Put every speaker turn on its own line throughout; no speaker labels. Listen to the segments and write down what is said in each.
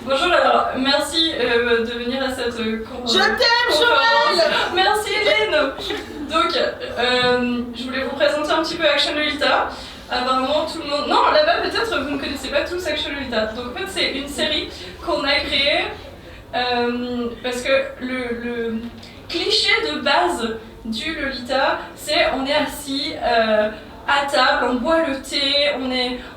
Bonjour, alors merci de venir à cette conférence.
Je t'aime, Joël.
Merci Hélène. Donc, je voulais vous présenter un petit peu Action Lolita. Apparemment tout le monde... Non, là-bas peut-être vous ne connaissez pas tous Action Lolita. Donc en fait c'est une série qu'on a créée parce que le cliché de base du Lolita, c'est on est assis à table, on boit le thé,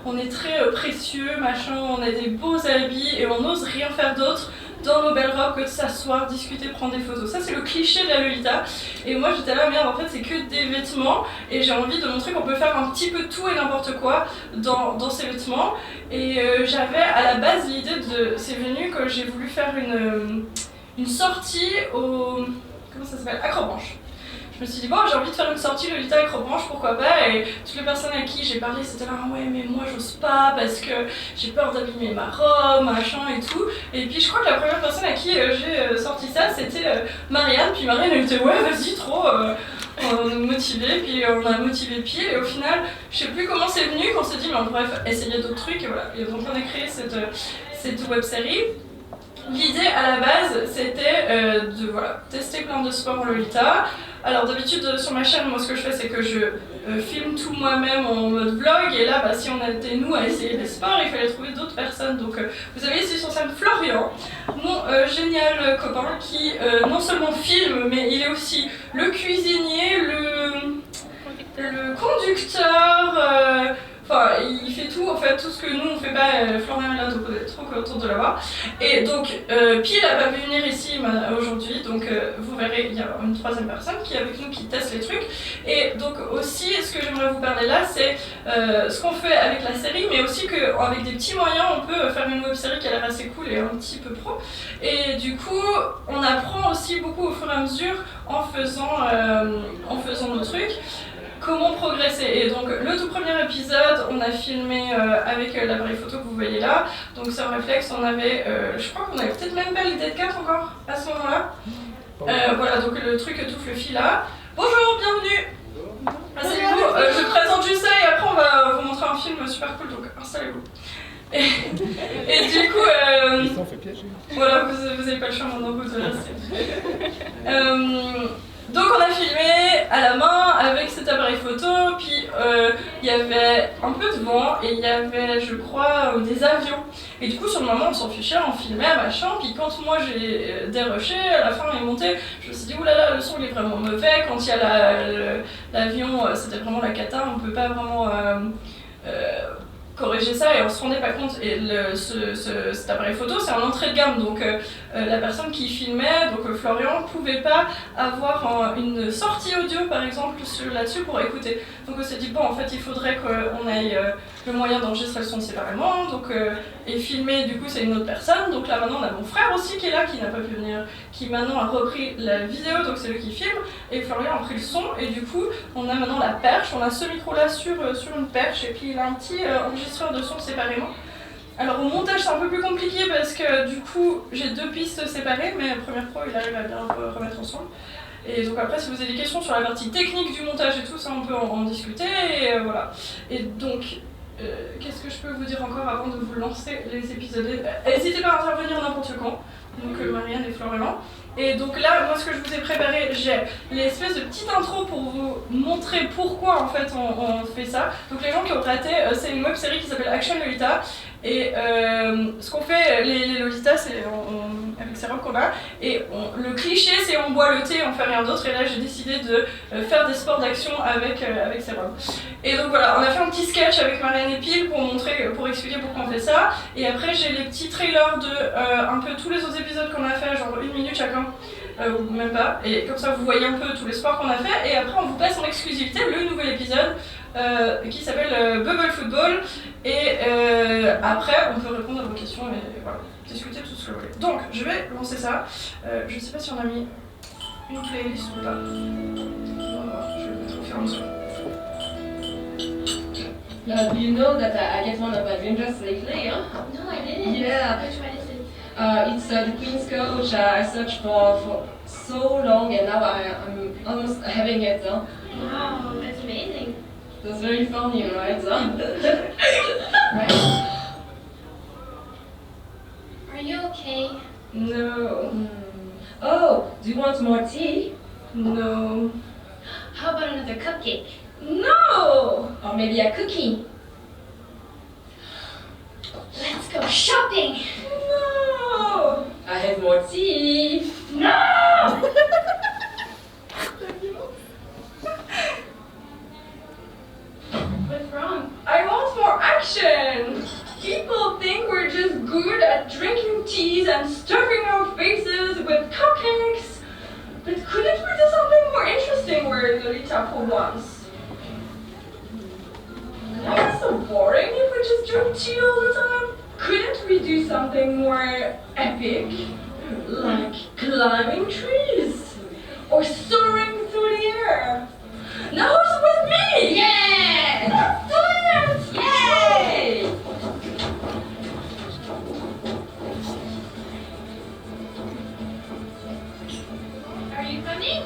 on est très précieux, machin, on a des beaux habits et on n'ose rien faire d'autre dans nos belles robes que de s'asseoir, discuter, prendre des photos. Ça c'est le cliché de la Lolita. Et moi j'étais là, merde, en fait c'est que des vêtements et j'ai envie de montrer qu'on peut faire un petit peu tout et n'importe quoi dans ces vêtements. Et j'avais à la base l'idée de... C'est venu que j'ai voulu faire une sortie au... Comment ça s'appelle ? Acrobranche. Je me suis dit, bon, j'ai envie de faire une sortie Lolita Acrobranche, pourquoi pas. Et toutes les personnes à qui j'ai parlé, c'était là, ouais, mais moi j'ose pas parce que j'ai peur d'abîmer ma robe, machin et tout. Et puis je crois que la première personne à qui j'ai sorti ça, c'était Marianne. Puis Marianne, elle était, ouais, vas-y, trop. On nous motivait, puis on a motivé Pile. Et au final, je sais plus comment c'est venu, qu'on s'est dit, mais on pourrait essayer d'autres trucs. Et voilà. Et donc on a créé cette web série. L'idée à la base, c'était de tester plein de sports en Lolita. Alors d'habitude sur ma chaîne, moi ce que je fais c'est que je filme tout moi-même en mode vlog et là si on était nous à essayer des sports, il fallait trouver d'autres personnes. Donc vous avez ici sur scène Florian, mon génial copain qui non seulement filme mais il est aussi le cuisinier, le conducteur, enfin, il fait tout, en fait, tout ce que nous on fait pas. Florian est là, donc on est trop content de l'avoir. Et donc, Pile n'a pas pu venir ici aujourd'hui, donc vous verrez, il y a une troisième personne qui est avec nous qui teste les trucs. Et donc aussi, ce que j'aimerais vous parler là, c'est ce qu'on fait avec la série, mais aussi qu'avec des petits moyens, on peut faire une web série qui a l'air assez cool et un petit peu pro. Et du coup, on apprend aussi beaucoup au fur et à mesure en faisant nos trucs. Comment progresser. Et donc le tout premier épisode, on a filmé avec l'appareil photo que vous voyez là. Donc c'est un réflexe, on avait, je crois qu'on avait peut-être même pas l'idée de 4 encore à ce moment-là. Voilà, donc le truc tout fluffy là. Bonjour, bienvenue. Asseyez-vous. Je présente juste ça et après on va vous montrer un film super cool, donc installez-vous. Et du coup, voilà, vous avez pas le choix maintenant, vous devez rester. Donc on a filmé à la main avec cet appareil photo, puis il y avait un peu de vent et il y avait, je crois, des avions. Et du coup sur le moment on s'en fichait, on filmait, machin, puis quand moi j'ai dérushé, à la fin il est monté, je me suis dit oulala, le son il est vraiment mauvais, quand il y a l'avion, c'était vraiment la cata, on peut pas vraiment... corriger ça et on se rendait pas compte. Et cet appareil photo c'est en entrée de gamme, donc la personne qui filmait, donc Florian, pouvait pas avoir une sortie audio par exemple là-dessus pour écouter. Donc on s'est dit bon en fait il faudrait qu'on ait le moyen d'enregistrer le son séparément, donc et filmer du coup c'est une autre personne. Donc là maintenant on a mon frère aussi qui est là, qui n'a pas pu venir, qui maintenant a repris la vidéo, donc c'est lui qui filme, et Florian a pris le son et du coup on a maintenant la perche, on a ce micro là sur une perche et puis il a un petit enregistreur de son séparément. Alors au montage c'est un peu plus compliqué parce que du coup j'ai deux pistes séparées, mais Premiere Pro il arrive à bien remettre ensemble. Et donc après si vous avez des questions sur la partie technique du montage et tout ça on peut en discuter et voilà. Et donc qu'est-ce que je peux vous dire encore avant de vous lancer les épisodes? N'hésitez pas à intervenir n'importe quand, donc Marianne et Florian. Et donc là, moi ce que je vous ai préparé, j'ai l'espèce de petite intro pour vous montrer pourquoi en fait on fait ça. Donc les gens qui ont raté, c'est une web série qui s'appelle Action Lolita. Et ce qu'on fait, les Lolita, c'est avec ces robes qu'on a, et le cliché c'est on boit le thé, on fait rien d'autre, et là j'ai décidé de faire des sports d'action avec ces robes. Et donc voilà, on a fait un petit sketch avec Marianne et Pile pour expliquer pourquoi on fait ça, et après j'ai les petits trailers de un peu tous les autres épisodes qu'on a fait, genre 1 minute chacun, ou même pas, et comme ça vous voyez un peu tous les sports qu'on a fait, et après on vous passe en exclusivité le nouvel épisode qui s'appelle Bubble Football, et après on peut répondre à vos questions et voilà, discuter tout ce que vous voulez. Donc je vais lancer ça, je sais pas si on a mis une playlist ou pas, je vais mettre au fur et à mesure.
Do you know that I get one of my dream jobs lately, huh?
No, I didn't.
Yeah.
Which one is it?
It's the Queen's Coach. I searched for so long and now I'm almost having it. Huh?
Wow, that's amazing.
That's very funny, right? Right?
Are Are you okay?
No.
Oh, do you want more tea?
No.
How about another cupcake?
No.
Or maybe a cookie?
Let's go shopping!
No.
I have more tea.
No.
What's wrong?
I want more action. People think we're just good at drinking teas and stuffing our faces with cupcakes. But couldn't we do something more interesting wearing Lolita for once? That's so boring if we just drink tea all the time. Couldn't we do something more epic? Like climbing trees or soaring through the air? Now who's with me?
Yeah!
Let's do it!
Yay!
Are you coming?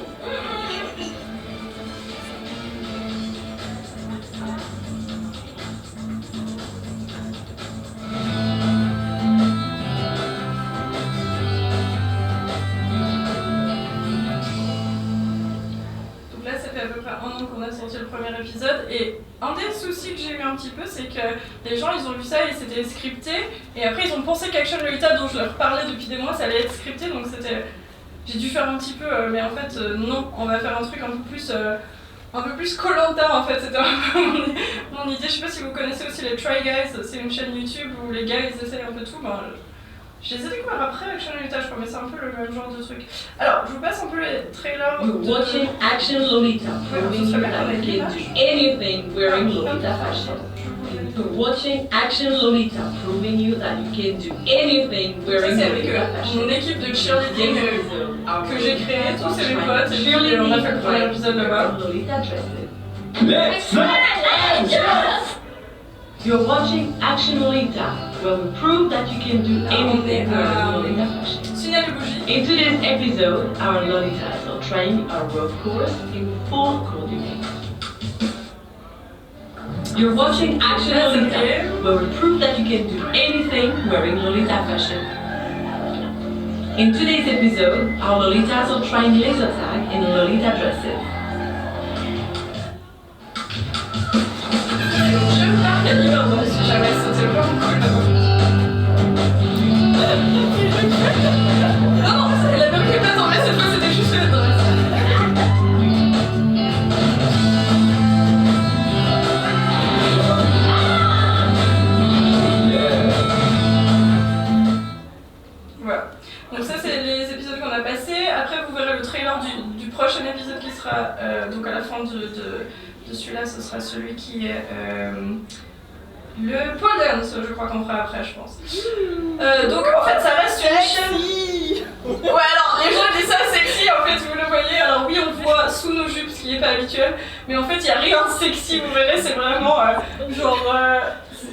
Donc là, ça fait à peu près 1 an qu'on a sorti le premier épisode et un des soucis que j'ai eu un petit peu, c'est que les gens, ils ont vu ça et c'était scripté et après ils ont pensé qu'Action Lolita, dont je leur parlais depuis des mois, ça allait être scripté, donc c'était... J'ai dû faire un petit peu, mais en fait, non, on va faire un truc un peu plus Koh-Lanta en fait, c'était un peu mon idée. Je sais pas si vous connaissez aussi les Try Guys, c'est une chaîne YouTube où les gars ils essayent un peu tout. Ben, je les ai découverts après Action Lolita, je crois, mais c'est un peu le même genre de truc. Alors, je vous passe un peu les trailers.
You're watching Action Lolita, proving you that you can do anything wearing Lolita fashion. You're watching Action Lolita, proving you that you can do anything
Ça,
wearing
c'est avec
Lolita fashion.
mon équipe de cheerleading que j'ai créée, tous c'est mes potes, et puis on a fait le premier épisode là-bas.
Lolita dresses.
Let's
You're watching Action Lolita, where we prove that you can do anything wearing Lolita fashion.
Tunnel de bougie.
In today's episode, our Lolitas are trying a road course in full coordinate. You're watching Action Lolita, where we prove that you can do anything wearing Lolita fashion. In today's episode, our Lolitas are trying laser tag in Lolita dresses.
Je parle de l'hiver, je suis jamais sauté le plan. Non, c'est la même qui est pas tombée, cette fois c'était juste le dress. Voilà. Donc ça c'est les épisodes qu'on a passés. Après vous verrez le trailer du prochain épisode qui sera donc à la fin de celui-là, ce sera celui qui est le pole dance, je crois qu'on fera après, je pense. Donc en fait ça reste une chaîne... Ouais alors les gens disent ça sexy, en fait vous le voyez, alors oui on le voit sous nos jupes, ce qui n'est pas habituel, mais en fait il n'y a rien de sexy, vous verrez, c'est vraiment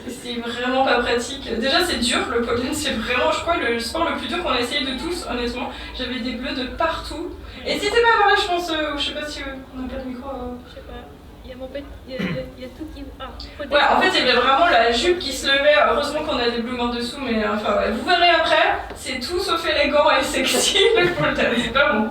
c'est vraiment pas pratique. Déjà c'est dur le pole dance, c'est vraiment je crois le sport le plus dur qu'on a essayé de tous, honnêtement. J'avais des bleus de partout. N'hésitez pas à voir là je pense, je sais pas si on n'a pas de micro.
Je sais pas. Il y a mon petit. Il y a tout qui. Ah, faut
Ouais, en fait, il y avait vraiment la jupe qui se levait. Heureusement qu'on a des blousons en dessous, mais enfin, ouais. Vous verrez après, c'est tout sauf élégant et sexy le pole dance, c'est pas bon.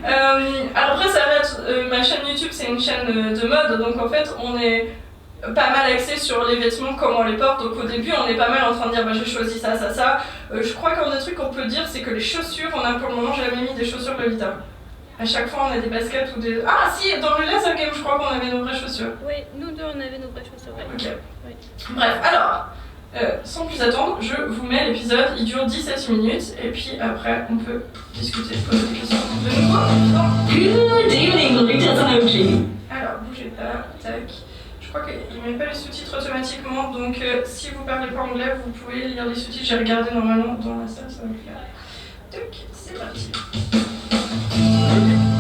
Après, ça va être. Ma chaîne YouTube, c'est une chaîne de mode, donc en fait, on est pas mal axé sur les vêtements, comment on les porte. Donc au début, on est pas mal en train de dire, bah j'ai choisi ça, ça, ça. Je crois qu'un des trucs qu'on peut dire, c'est que les chaussures, on a pour le moment jamais mis des chaussures Lolita. À chaque fois, on a des baskets ou des... Ah si, dans le laser game, je crois qu'on avait nos vraies chaussures.
Oui, nous deux, on avait nos vraies chaussures. Ouais.
Ok.
Oui.
Bref, alors, sans plus attendre, je vous mets l'épisode. Il dure 17 minutes. Et puis après, on peut discuter, poser des questions de nouveau.
Good evening, Lolitas and OG.
Alors, bougez pas, tac. Je crois qu'il ne met pas les sous-titres automatiquement. Donc, si vous parlez pas anglais, vous pouvez lire les sous-titres. J'ai regardé normalement dans la salle, ça va le faire. Tac, c'est parti.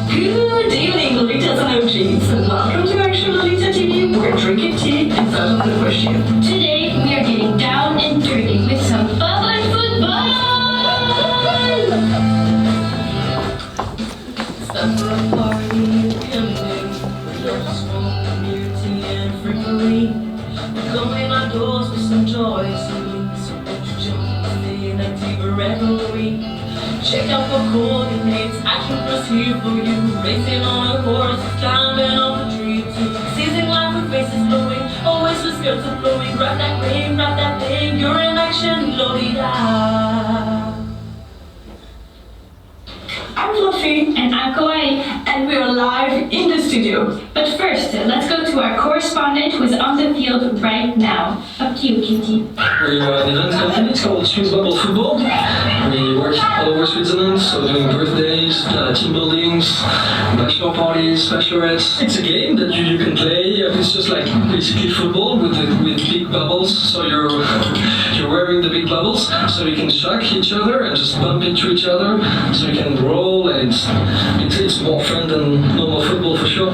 Good evening, Lolitas and OGs, and welcome to Action Lolita TV. We're drinking tea and some of the question.
Today we are getting down and dirty with some fun football!
Step for a party, coming in. We're smoking beauty and frequently. Come in my doors with some joy, so won't you join me in active Check out for coordinates, action was here for you. Racing on a horse, climbing off a tree too. Seizing life with faces glowing, always with skirts are flowing. Grab that thing, you're in action, Lolita.
I'm Fluffy.
And I'm Kawaii.
And we are live in the studio.
But first, let's go to our correspondent who is on the field right now. Up to you, Kitty.
We're an event company, it's called Swiss Bubble Football. We work all over Switzerland, so doing birthdays, team buildings, bachelor parties, bachelorettes. It's a game that you can play. It's just like basically football with big bubbles. So you're wearing the big bubbles, so you can shock each other and just bump into each other. So you can roll, and it's more fun than normal football for sure.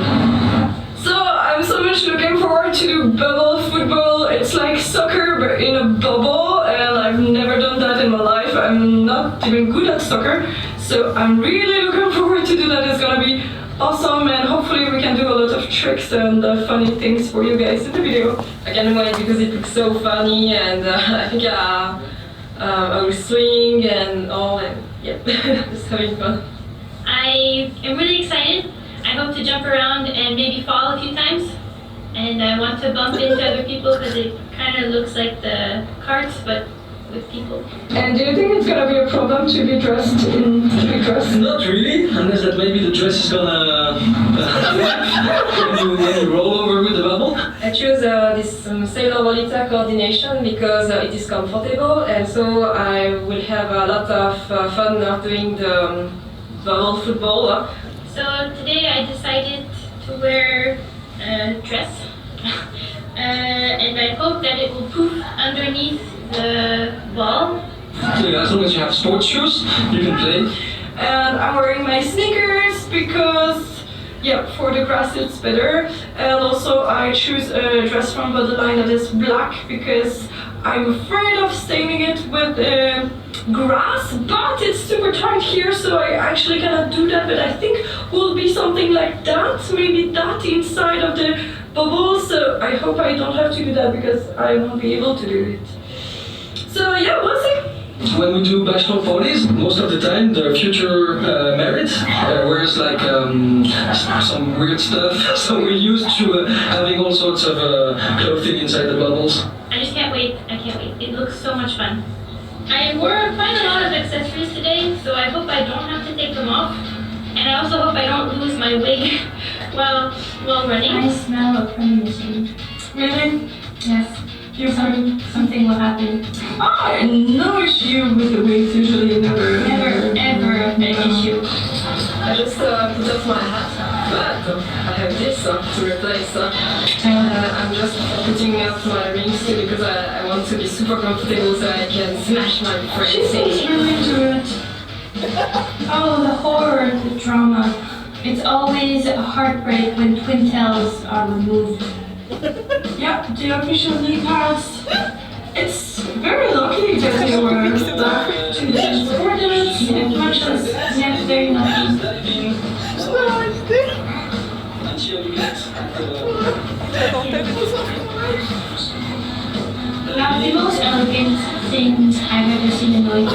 So I'm so much looking forward to bubble football. It's like soccer but in a bubble, and I've never done that in my life. I'm not even good at soccer, so I'm really looking forward to do that. It's gonna be awesome, and hopefully we can do a lot of tricks and funny things for you guys in the video.
I can't wait because it looks so funny, and I think I will swing and all, and yeah, just having fun.
I am really excited. I hope to jump around and maybe fall a few times. And I want to bump into other people because it kind of looks like the carts, but with people.
And do you think it's gonna be a problem to be dressed?
Not really, unless that maybe the dress is gonna when you roll over with the bubble.
I choose this Sailor Lolita coordination because it is comfortable, and so I will have a lot of fun doing the bubble football.
So today I decided to wear a dress. And I hope that it will poof underneath the ball.
So as long as you have sports shoes, you can play.
And I'm wearing my sneakers because, yeah, for the grass it's better. And also I choose a dress from Borderline that is black because I'm afraid of staining it with grass, but it's super tight here, so I actually cannot do that. But I think will be something like that, maybe that inside of the bubble. So I hope I don't have to do that because I won't be able to do it. So yeah, we'll see.
When we do bachelor parties, most of the time the future married wears like some weird stuff, so we're used to having all sorts of clothing inside the bubbles.
I just can't wait. I can't wait. It looks so much fun. I wore quite a lot of accessories today, so I hope I don't have to take them off. And I also hope I don't lose my wig while running. I smell a premonition.
Really?
Yes. Something will happen.
Oh, no issue with the wigs, usually never
Ever an issue.
I just put off my hat, but I have this to replace. I'm just putting up my rings too because I want to be super comfortable so I can smash my friends.
She's really into it. Oh, the horror, the drama. It's always a heartbreak when twin tails are removed.
Yeah, the official knee pads. It's very lucky that they were left to the borders.
It much as yeah, very lucky. Now, the most elegant things I've ever seen in Lolita.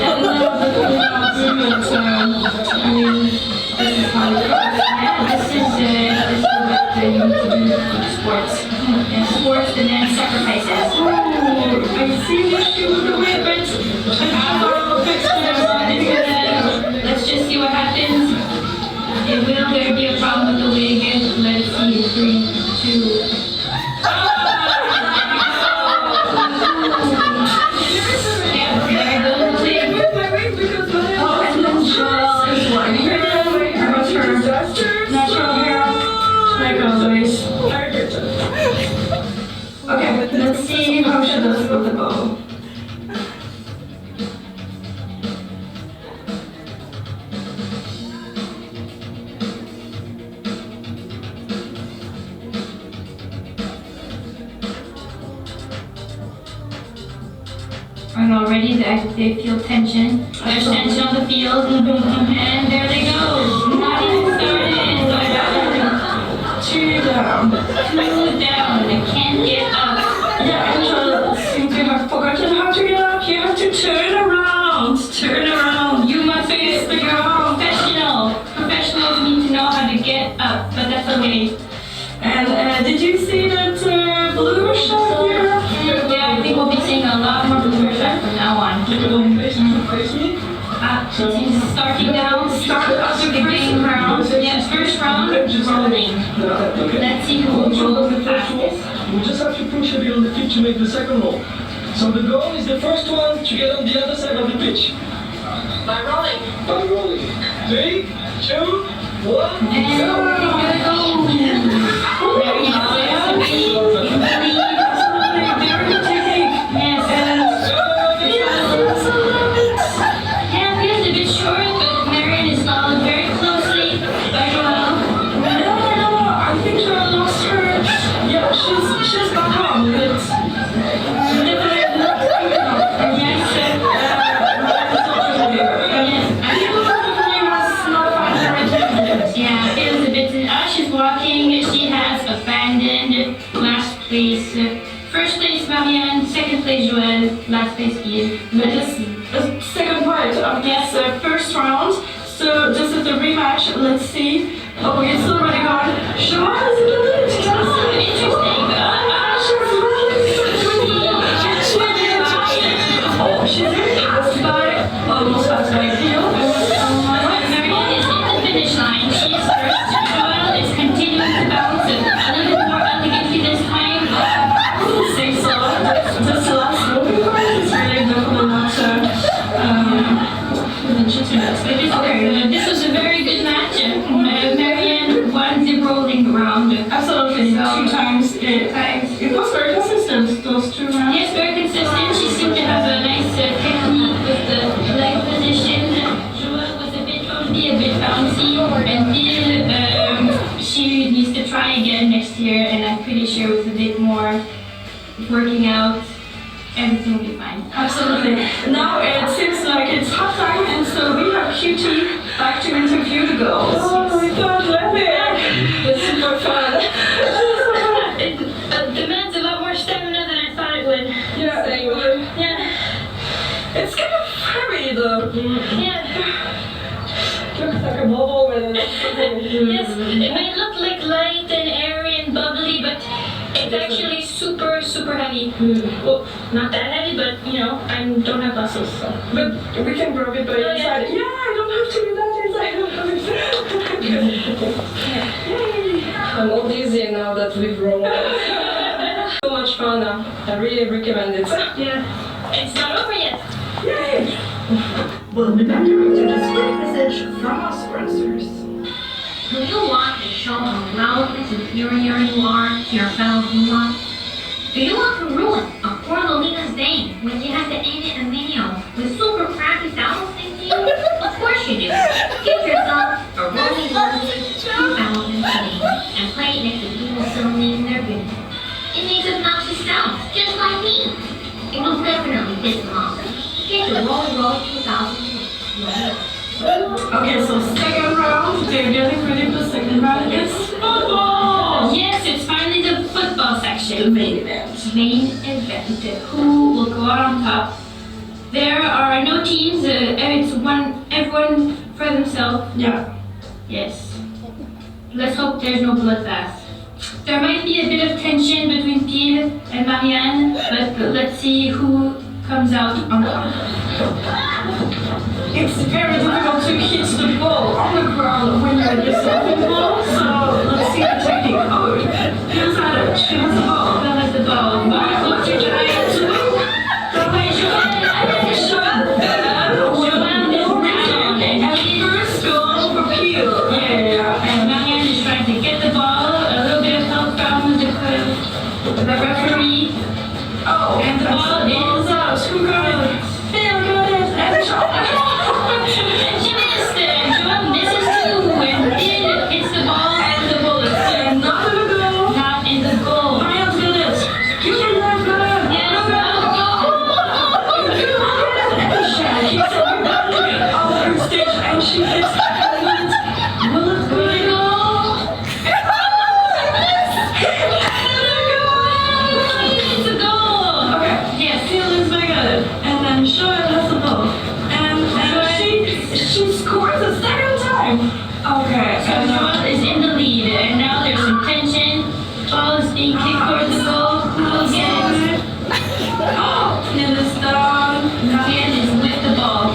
This is how it goes. Yeah, this is what they need to do sports. Yeah, sports and then sacrifices.
I see the issue with the wig, but
Let's just see what happens. Will there be a problem with the wig? Let's see. 3, 2.
Okay, let's see how she does with the bow.
And already they feel tension. There's tension on the field, and there they go. Not even started.
2 down.
2 down. They can't get up.
Yeah, Angela seems to have forgotten how to get up. You have to turn around. Turn around.
You must face the
face me.
She's starting now. Start of the beginning round. Yeah, first round, rolling.
Okay.
Let's see who
Once you
rolls
do
the
the first roll,
fastest.
we just have to push a bit on the feet to make the second roll. So the goal is the first one to get on the other side of the pitch.
By rolling.
By rolling. 3, 2, 1,
And
go!
First place Marianne, second place Joël, last place Yves.
But this the second part of this first round. So this is the rematch. Let's see. Oh, it's already gone. Joël is in the lead.
Interesting.
She's passed by, almost passed by Theo.
Marianne is in the finish line. She is first. Joël is continuing to bounce a little bit more elegantly this time.
Think so. This last movie is really definitely not legitimate.
Okay, this was a very good match. Marianne won the rolling round.
Absolutely. Two times. It was very consistent, those 2 rounds.
Yes, very consistent. She seemed to have a nice technique with the leg position. Joël was a bit bouncy, and Bill, she needs to try again next year, and I'm pretty sure with a bit more working out, everything will be fine.
Absolutely. Now it seems like it's half time, and so we have QT back to interview the girls.
Oh my god, let me! It's super fun.
It demands a lot more stamina than I thought it would.
Yeah, same.
Yeah.
It's kind of heavy though.
Yeah.
Looks like a bubble with
Yes, it may look like light and airy and bubbly, but it's actually super, super heavy. Well, not that heavy, but you know, I don't have muscles, so.
But we can grab it by
Yeah.
inside. Yeah, I don't have to do that inside. I'm all dizzy now that we've rolled. So much fun. I really recommend it.
Yeah. It's not over yet.
Yay!
We'll be back to this quick message from our sponsors.
Do you want to show how loud and superior you are to your fellow Lula? Do you want to ruin a poor Lolita's day when she has to edit a video with super crappy sound things to you? Of course you do. Get yourself a Rolly Lovely 2000 and play it next to people still needing their good. It makes obnoxious sounds, just like me. It will definitely piss them off. Get your Rolly Rolly 2000.
Okay, so second round, they're getting ready for the second round. It's football!
Yes, it's finally the football
The
section.
main event.
Main event. Who will go out on top? There are no teams. It's everyone for themselves.
Yeah.
Yes. Let's hope there's no bloodbath. There might be a bit of tension between Pile and Marianne, but let's see who comes out on top.
It's very difficult to hit the ball on the ground when you're at the second ball, so let's see the technique. Oh, here's Adam. She has the ball.
Who has the ball? What's your giant? Wait, Joël is down.
And first goal for Peel. Yeah.
And Marianne is trying to get the ball. A little bit of help from the referee.
Oh,
And the ball is
out. Who got it? Phil got it. And
And she missed it. Joël misses too. And Pile hits the ball.
And the ball is still not in the goal.
Not in the goal.
Marianne's got it. You can have got it.
Yes,
She keeps on off her stage and she hits the bullet. Will it go?
it's a goal.
Okay.
Yes.
Phil is back at it. And then Joël has the ball. And she scores a second time. Okay.
So
And
Joël is in the lead, and now there's some tension. Ball is being kicked towards the goal. Who will get it?
Phil is down.
Marianne is with the ball.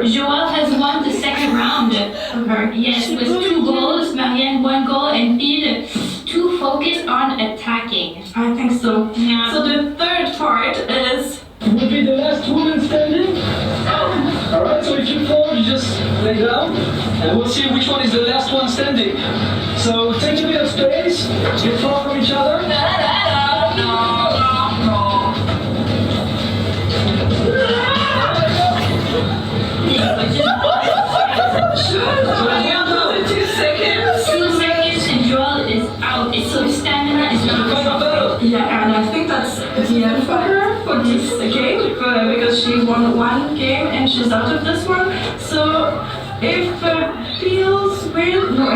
Joelle has won the second round. Yes, with 2 goals, Marianne 1 goal, and Phil 2 focused on attacking.
I think so.
Yeah.
So the third part is
Will be the last woman standing. Alright, so if you fall, you just lay down and we'll see which one is the last one standing. So take a bit of space, get far from each other.
And Joelle is out. It's so stamina is not.
yeah, and I think that's the end for her for this game because she won 1 game and she's out of this one. So if Beals win, no,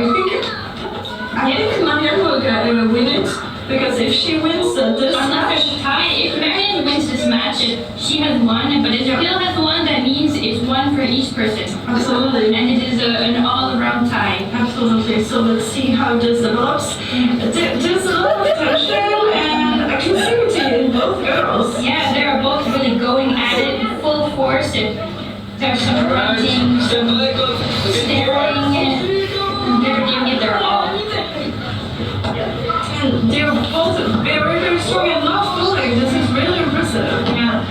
I think Marianne will win it because if she wins this
Unless
match,
there's a tie, if Marianne wins this match, she has won. But if Phil has won, that means it's 1 for each person.
absolutely.
And it is an all-around tie.
Absolutely. So let's see how this develops. There's a lot of tension and aggressivity in both girls.
Yeah, they're both really going at it in full force. There's some grunting,
Step back up.
staring, and they're giving it their all.
And they're both very, very strong and not falling. This is really impressive.
Yeah.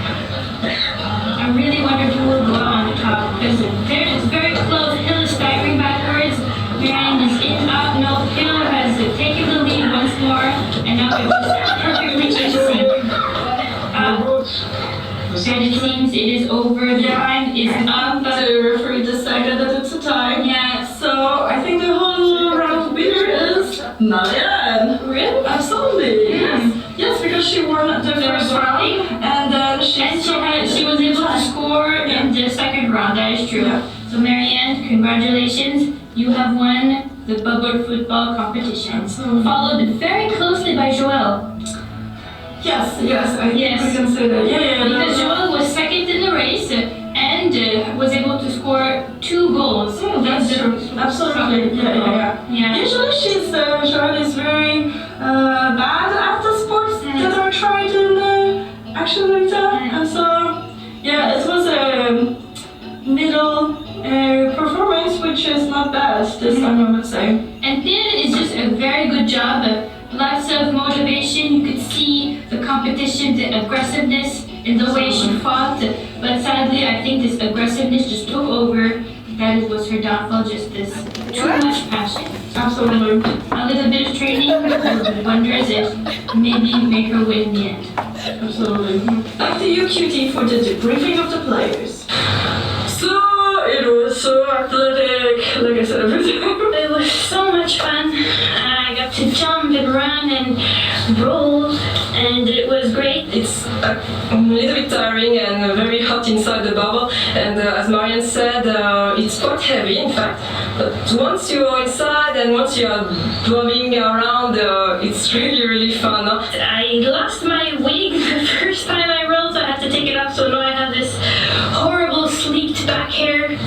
I really wonder who will go out on top because it's very close. Hill is staggering backwards. Marianne is in, up, no. Hill has taken the lead once more, and now it's just perfectly interesting. And it seems it is over. The time is up.
The referee decided that it's a tie.
Yeah.
So I think the whole round winner is Marianne.
Really?
Absolutely.
Yes.
Yes, because she won the first round and then
she was able to score in the second round. That is true.
Yeah.
So Marianne, congratulations. You have won the bubble football competition. Followed very closely by Joelle.
Yes, I think
Yes.
we can say that. Yeah.
Because Joelle was second in the race and was able to score 2 goals.
That's true. Absolutely. Yeah.
Yeah.
Usually Joelle is very bad at the sports that are tried in Action Lolita. And so, yeah, it was a middle performance, which is not bad this time, I would say.
And Thin is just a very good job. Lots of motivation. You could see the competition, the aggressiveness in the way she fought. But sadly, I think this aggressiveness just took over. That was her downfall, just this too much passion.
Absolutely.
A little bit of training, wonders if maybe make her win in the end.
Absolutely. Back to you, Cutie, for the debriefing of the players. So, it was so athletic, like I said every time.
It was so much fun. I got to jump and run and roll, and it was great.
It's a little bit tiring and very hot inside the bubble, and as Marianne said, it's quite heavy in fact, but once you are inside and once you are bobbing around, it's really fun.
I lost my wig the first time I rolled, so I had to take it off, so now I have this horrible sleeked back hair,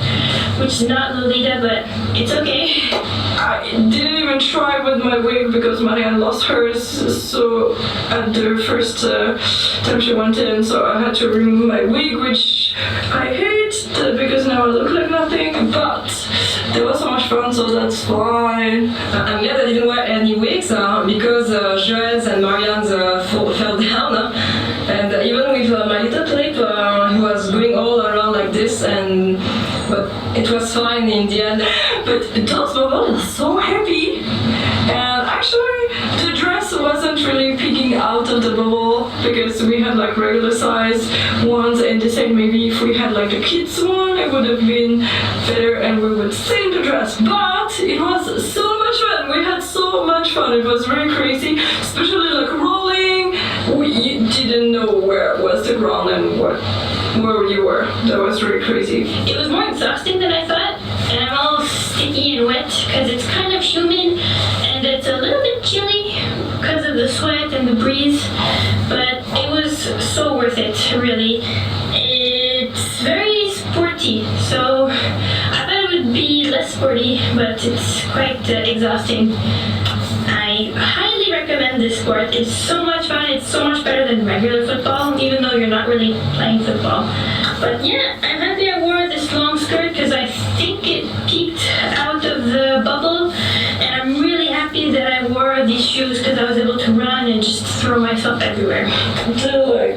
which is not Lolita, but it's okay.
I didn't even try with my wig because Marianne lost hers so at the first time she went in, so I had to remove my wig, which I hate because now I look like nothing, but there was so much fun, so that's fine.
I'm glad I didn't wear any wigs because Joelle's and Marianne's fell down, and even with my little clip, he was going all around like this, but it was fine in the end.
But those bubbles are so heavy, and actually the dress wasn't really peeking out of the bubble because we had like regular size ones, and they said maybe if we had like the kids one it would have been better and we would stay in the dress, but it was so much fun. We had so much fun. It was very crazy, especially like rolling. We didn't know where was the ground and where you were. That was really crazy.
It was more exhausting than I thought, and I'm all sticky and wet because it's kind of humid and it's a little bit chilly because of the sweat and the breeze, but it was so worth it, really. It's very sporty, so I thought it would be less sporty, but it's quite exhausting. I highly recommend this sport. It's so much fun. It's so much better than regular football, even though you're not really playing football. But yeah, I'm happy I wore this long skirt and just throw myself everywhere.
The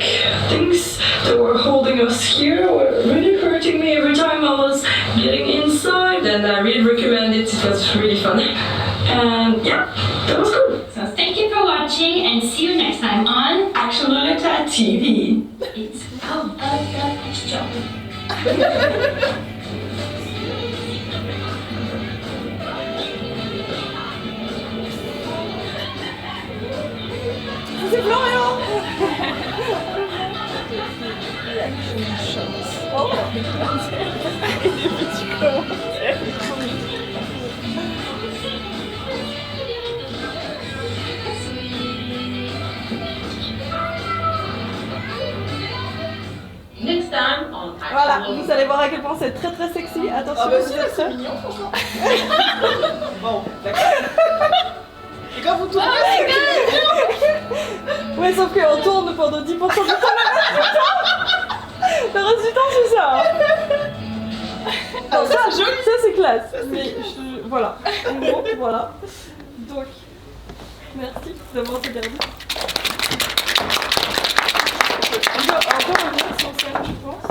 things that were holding us here were really hurting me every time I was getting inside, and I really recommend it. It was really fun. And yeah, that was cool.
So thank you for watching and see you next time on
Action Lolita TV.
It's Out of the Show.
C'est Florian. Oh. Des petits commentaires.
Next time on Action
Voilà,
Lolita.
vous allez voir à quel point c'est très très sexy. Attention,
Ah bah
vous
si,
êtes
c'est
prêts?
mignon, franchement. Bon, d'accord. Et quand vous tournez,
Ouais, sauf qu'on tourne pendant 10% du temps. Le reste du temps, c'est ça.
Ah,
Non,
ça, c'est joli.
Ça, c'est classe.
Ça, c'est
Mais voilà. En gros, voilà. Donc, merci d'avoir regardé. On peut encore revenir sur scène, je pense.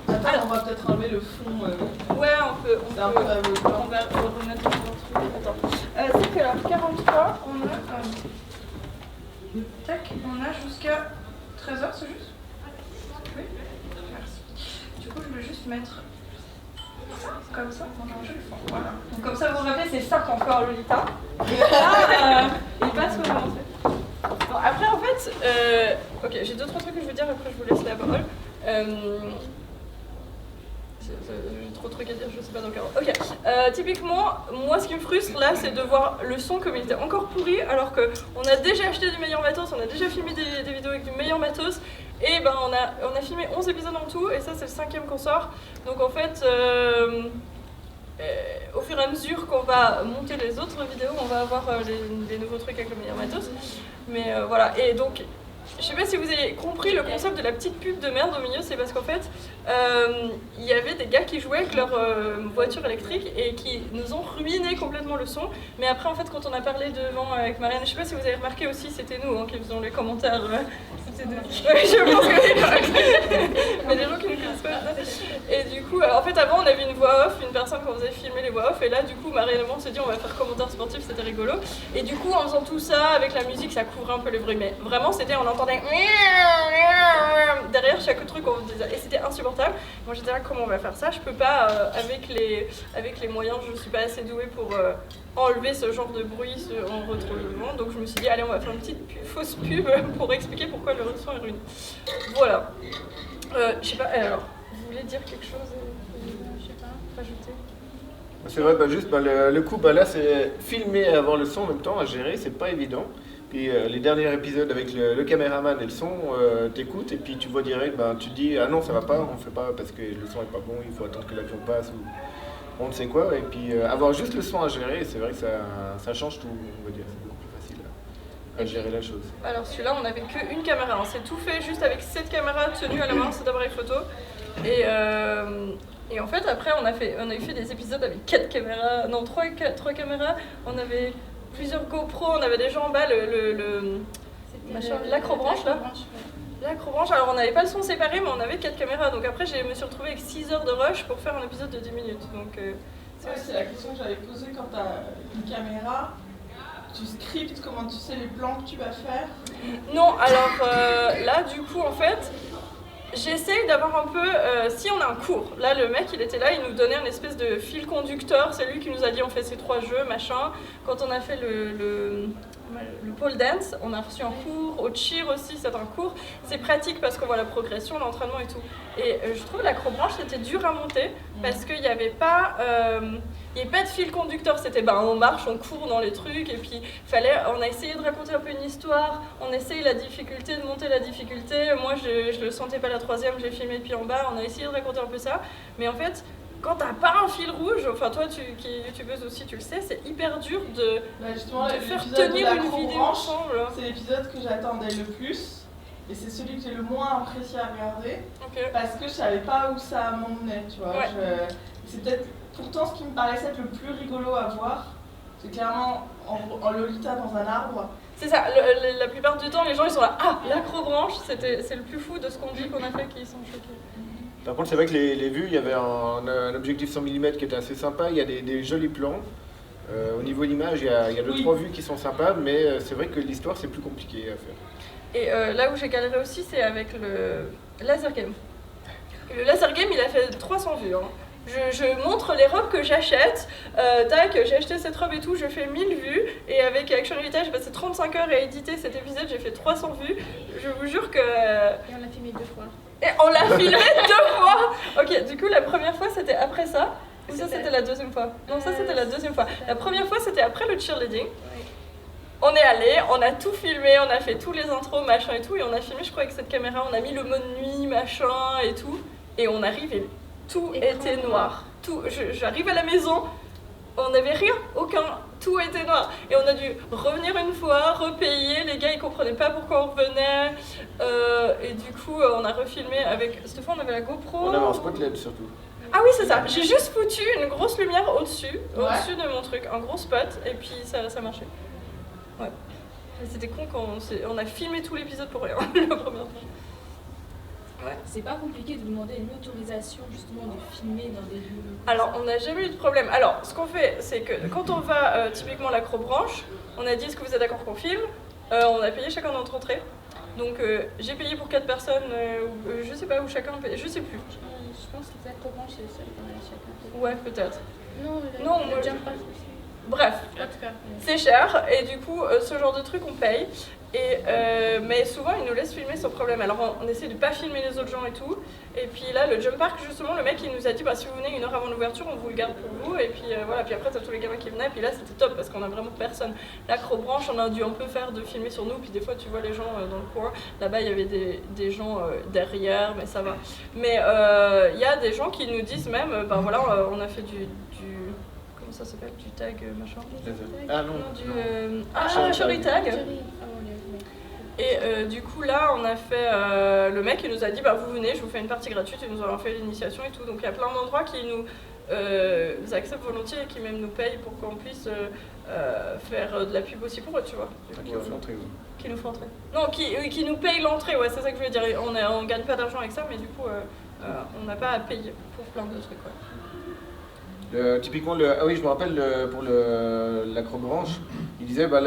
Attends, on va peut-être enlever le fond.
Ouais, on peut.
C'est un peu
On va remettre un truc. Attends. C'est que là, 43, on a. Tac, on a jusqu'à 13h, c'est juste? Oui. Merci. Du coup, je vais juste mettre ça, comme ça, pour changer le fond. Voilà. Donc, comme ça, vous vous rappelez, c'est ça qu'on fait en Lolita. Et là, il passe au commencer. Bon, après, en fait, ok, j'ai 2-3 trucs que je veux dire, après, je vous laisse la parole. J'ai trop de trucs à dire, je sais pas dans quel ordre. Ok, typiquement, moi ce qui me frustre là, c'est de voir le son comme il était encore pourri, alors qu'on a déjà acheté du meilleur matos, on a déjà filmé des vidéos avec du meilleur matos, et ben on a filmé 11 épisodes en tout, et ça c'est le 5e qu'on sort. Donc en fait, au fur et à mesure qu'on va monter les autres vidéos, on va avoir des nouveaux trucs avec le meilleur matos. Mais voilà, et donc. Je sais pas si vous avez compris le concept de la petite pub de merde au milieu, c'est parce qu'en fait, il y avait des gars qui jouaient avec leur voiture électrique et qui nous ont ruiné complètement le son. Mais après, en fait, quand on a parlé devant avec Marianne, je sais pas si vous avez remarqué aussi, c'était nous qui faisions les commentaires. C'était nous. Ouais, je pense que mais les gens qui ne connaissent pas. Et du coup, en fait, avant, on avait une voix off, une personne qu'on faisait filmer les voix off, et là, du coup, Marianne et moi, on s'est dit, on va faire commentaires sportifs, c'était rigolo. Et du coup, en faisant tout ça, avec la musique, ça couvrait un peu les bruits. Mais vraiment, c'était, on entendait derrière chaque truc, et c'était insupportable. Moi, j'étais là, comment on va faire ça? Je peux pas, avec les moyens, je suis pas assez douée pour enlever ce genre de bruit en retrouvement. Donc, je me suis dit, allez, on va faire une petite fausse pub pour expliquer pourquoi le son est ruiné. Voilà. Je sais pas, alors, vous voulez dire quelque chose? Je sais pas, rajouter?
C'est vrai, juste le coup, là c'est filmer et avoir le son en même temps à gérer, c'est pas évident. Puis les derniers épisodes avec le caméraman et le son, t'écoutes et puis tu vois direct, tu te dis ah non ça va pas, on fait pas parce que le son est pas bon, il faut attendre que l'avion passe ou on ne sait quoi. Et puis avoir juste le son à gérer, c'est vrai que ça change tout, on va dire, c'est beaucoup plus facile à gérer la chose.
Alors celui-là on n'avait qu'une caméra, on s'est tout fait juste avec cette caméra tenue à la main, cet appareil photo. Et en fait après on a eu fait des épisodes avec 4 caméras, non 3 caméras, on avait plusieurs GoPro, on avait déjà en bas l'acrobranche là. L'acrobranche, alors on n'avait pas le son séparé mais on avait 4 caméras, donc après je me suis retrouvée avec 6 heures de rush pour faire un épisode de 10 minutes. Donc
c'est la question que j'avais posée quand tu as une caméra. Tu scriptes comment tu sais les plans que tu vas faire?
Non, alors là du coup en fait j'essaye d'avoir un peu, si on a un cours, là le mec il était là, il nous donnait un espèce de fil conducteur, c'est lui qui nous a dit on fait ces 3 jeux, machin. Quand on a fait le pole dance, on a reçu un cours, au cheer aussi c'est un cours, c'est pratique parce qu'on voit la progression, l'entraînement et tout. Et je trouve l'acrobranche c'était dur à monter parce qu'il n'y avait pas... il n'y avait pas de fil conducteur, c'était on marche, on court dans les trucs et puis on a essayé de raconter un peu une histoire, on essaye la difficulté, de monter la difficulté. Moi je le sentais pas la 3e, j'ai filmé depuis en bas, on a essayé de raconter un peu ça, mais en fait quand t'as pas un fil rouge, enfin toi qui es youtubeuse aussi tu le sais, c'est hyper dur de faire tenir une vidéo ensemble.
C'est l'épisode que j'attendais le plus. Et c'est celui que j'ai le moins apprécié à regarder, parce que je savais pas où ça m'emmenait, tu vois.
Ouais.
C'est peut-être pourtant ce qui me paraissait être le plus rigolo à voir. C'est clairement, en Lolita dans un arbre.
C'est ça, la plupart du temps, les gens ils sont là, ah, l'acrobranche, c'est le plus fou de ce qu'on dit qu'on a fait qu'ils sont choqués.
Par contre, c'est vrai que les vues, il y avait un objectif 100 mm qui était assez sympa, il y a des jolis plans. Au niveau d'image, il y a 2-3 vues qui sont sympas, mais c'est vrai que l'histoire, c'est plus compliqué à faire.
Et là où j'ai galéré aussi, c'est avec le laser game. Le laser game, il a fait 300 vues. Hein. Je montre les robes que j'achète, tac, j'ai acheté cette robe et tout, je fais 1000 vues, et avec Action Lolita, j'ai passé 35 heures à éditer cet épisode, j'ai fait 300 vues. Je vous jure que...
Et on l'a filmé 2 fois.
Et on l'a filmé 2 fois. Ok, du coup, la première fois, c'était après ça. Ou ça, c'était la deuxième fois? Non, ça, c'était la deuxième fois. La première fois, c'était après le cheerleading.
Oui.
On est allé, on a tout filmé, on a fait tous les intros, machin et tout, et on a filmé, je crois, avec cette caméra, on a mis le mode nuit, machin et tout, et on arrive et tout était noir. Tout, j'arrive à la maison, on n'avait rien, tout était noir. Et on a dû revenir une fois, repayer, les gars ils comprenaient pas pourquoi on revenait, et du coup on a refilmé avec, cette fois on avait la GoPro.
On avait un spotlight surtout.
Ah oui, c'est ça. J'ai juste foutu une grosse lumière au-dessus de mon truc, un gros spot, et puis ça marchait. Ouais. C'était con quand on a filmé tout l'épisode pour rien, la première fois. Ouais.
C'est pas compliqué de demander une autorisation justement de filmer dans des lieux.
Alors, on n'a jamais eu de problème. Alors, ce qu'on fait, c'est que quand on va typiquement à l'acrobranche, on a dit est-ce que vous êtes d'accord qu'on filme, on a payé chacun notre entrée. Donc, j'ai payé pour 4 personnes, je sais pas où chacun paye, je sais plus.
Je pense que les acrobranches, c'est le seul qu'on a chacun.
Ouais, peut-être.
Non, le jump park aussi.
Bref, c'est cher et du coup ce genre de truc on paye, mais souvent ils nous laissent filmer sans problème. Alors on essaie de pas filmer les autres gens et tout, et puis là le jump park justement le mec il nous a dit bah si vous venez 1 heure avant l'ouverture on vous le garde pour vous, et puis voilà, puis après t'as tous les gamins qui venaient, et puis là c'était top parce qu'on a vraiment personne. L'acrobranche on a dû un peu faire de filmer sur nous, puis des fois tu vois les gens dans le coin, là-bas il y avait des gens derrière, mais ça va. Mais il y a des gens qui nous disent même bah voilà on a fait du ça s'appelle du tag machin.
Ah non.
Jury tag. Et du coup là on a fait, le mec il nous a dit bah vous venez, je vous fais une partie gratuite, et nous avons fait l'initiation et tout. Donc il y a plein d'endroits qui nous acceptent volontiers et qui même nous payent pour qu'on puisse faire de la pub aussi pour eux, tu vois.
Qui nous font l'entrée, oui.
Qui nous font l'entrée. Non, qui nous payent l'entrée, ouais, c'est ça que je veux dire. On gagne pas d'argent avec ça, mais du coup on n'a pas à payer pour plein de trucs, ouais.
Typiquement, ah oui, je me rappelle pour l'acrobranche, il disait bah